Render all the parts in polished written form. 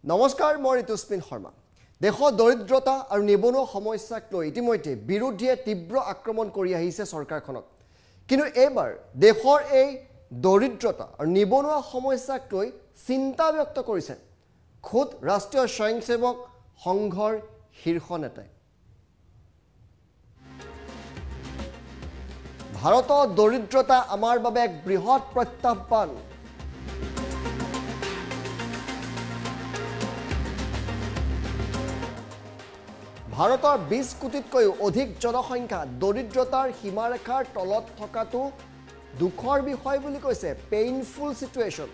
নমস্কাৰ মই ঋতুস্মিন শৰ্মা দেশৰ দৰিদ্ৰতা আৰু নিবনুৱা সমস্যাক লৈ ইতিমধ্যে বিৰোধীয়ে তীব্ৰ আক্ৰমণ কৰি আহিছে চৰকাৰখনক কিন্তু এবাৰ দেশৰ এই দৰিদ্ৰতা আৰু নিবনুৱা সমস্যাক লৈ চিন্তা ব্যক্ত কৰিছে খুদ ৰাষ্ট্ৰীয় স্বয়ংসেৱক সংঘৰ শীৰ্ষ নেতাই ভাৰতৰ দৰিদ্ৰতা আমাৰ বাবে এক বৃহৎ প্ৰত্যাহ্বান ভাৰতৰ 20 কোটিতকৈও অধিক জনসংখ্যা দৰিদ্ৰতাৰ সীমাৰেখাৰ তলত থকাটো দুখৰ বিষয় বুলি কৈছে পেইনফুল সিচুৱেশন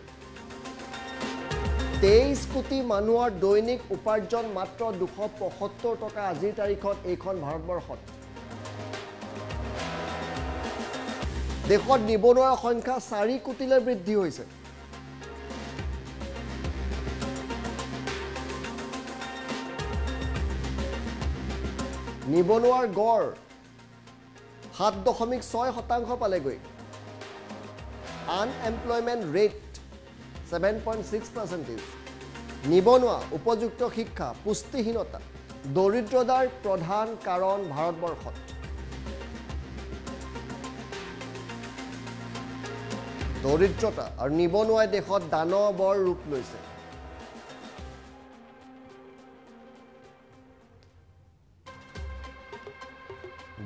23 কোটি মানুহৰ দৈনিক উপাৰ্জন মাত্ৰ 275 টকা আজিৰ তাৰিখত এইখন ভাৰতবৰ্ষত দেশত নিবনুৱাৰ সংখ্যা 4 কোটিলৈ বৃদ্ধি হৈছে নিবনুৱাৰ গড় 7.6% পালেগৈ আনএমপ্লয়মেন্ট ৰেট 7.6% নিবনুৱা উপযুক্ত শিক্ষা পুষ্টিহীনতা দৰিদ্ৰতাৰ প্ৰধান কাৰণ ভাৰতবৰ্ষত দৰিদ্ৰতা আৰু নিবনুৱাই দেশত দানৱৰ ৰূপ লৈছে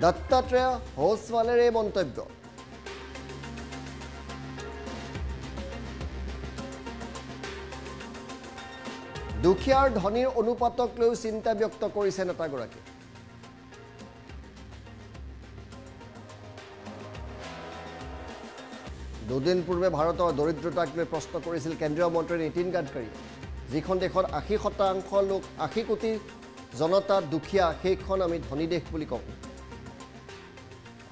দত্তাত্ৰেয় হোসৱালেৰ এই মন্তব্য দুখীয়া আৰু ধনীৰ অনুপাতক লৈ চিন্তা ব্যক্ত কৰিছে নেতাগৰাকী দুদিন পূৰ্বে ভাৰতৰ দৰিদ্ৰতাক লৈ প্ৰশ্ন কৰিছিল কেন্দ্ৰীয় মন্ত্ৰী নীতিন গাডকাৰী যিখন দেশত 80% লোক 80 কোটি জনতা দুখীয়া সেইখন আমি ধনী দেশ বুলি কওঁ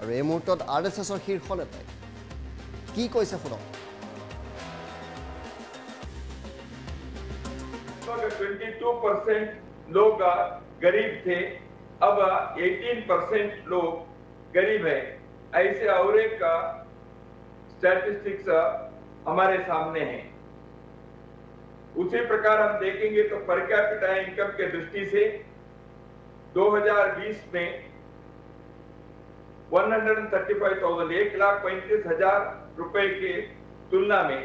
আৰু এই মুহূৰ্তত আৰএছএছৰ শীৰ্ষ নেতাই কি কৈছে শুনক 22% लोग गरीब थे अब 18% लोग गरीब है ऐसे और एक स्टैटिस्टिक्स हमारे सामने हैं उसी प्रकार हम देखेंगे तो पर कैपिटा इनकम के दृष्टि से 2020 में 135,000 1,35,000 रुपए के तुलना में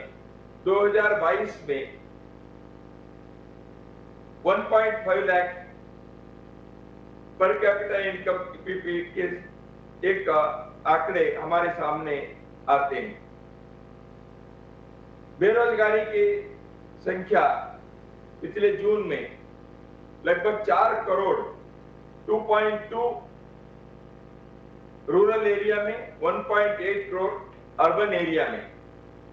2022 में 1.5 लाख पर कैपिटा इनकम के एक आंकड़े हमारे सामने आते हैं बेरोजगारी की संख्या पिछले जून में लगभग 4 करोड़ 2.2 रूरल एरिया में 1.8 करोड़ अर्बन एरिया में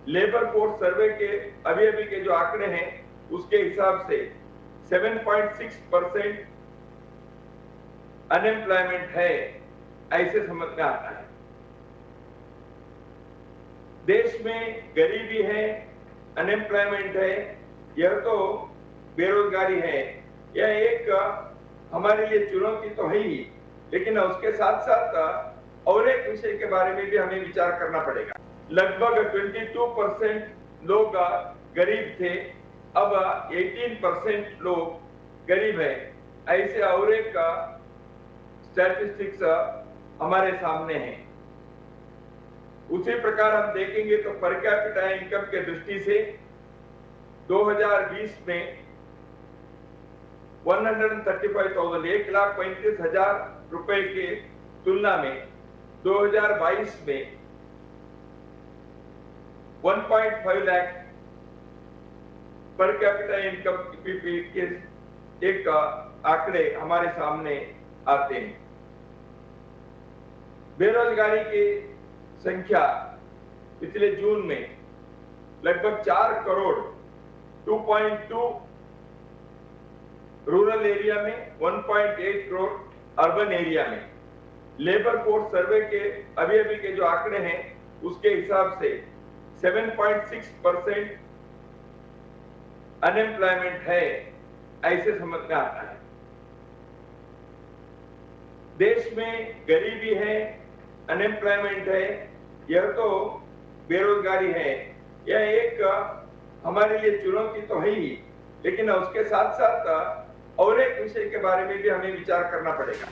लेबर फोर्स सर्वे के अभी के जो आंकड़े हैं उसके हिसाब से 7.6% अनएम्प्लॉयमेंट है ऐसे समझ में आता है देश में गरीबी है अनएम्प्लॉयमेंट है यह तो बेरोजगारी है यह एक हमारे लिए चुनौती तो है ही लेकिन उसके साथ साथ और एक विषय के बारे में भी हमें विचार करना पड़ेगा लगभग 22% लोग गरीब थे अब 18% लोग गरीब है ऐसे और एक स्टैटिस्टिक्स हमारे सामने हैं उसी प्रकार हम देखेंगे तो पर कैपिटा इनकम के दृष्टि से 2020 में 135,000 1,35,000 रुपए के तुलना में 2022 में 1.5 लाख पर कैपिटा इनकम के एक आंकड़े हमारे सामने आते हैं बेरोजगारी की संख्या पिछले जून में लगभग 4 करोड़ 2.2 रूरल एरिया में 1.8 करोड़ अर्बन एरिया में लेबर फोर्स सर्वे के अभी के जो आंकड़े हैं उसके हिसाब से 7.6% अनएम्प्लॉयमेंट है ऐसे समझ में आता है देश में गरीबी है अनएम्प्लॉयमेंट है यह तो बेरोजगारी है यह एक हमारे लिए चुनौती तो है ही लेकिन उसके साथ साथ और एक विषय के बारे में भी हमें विचार करना पड़ेगा।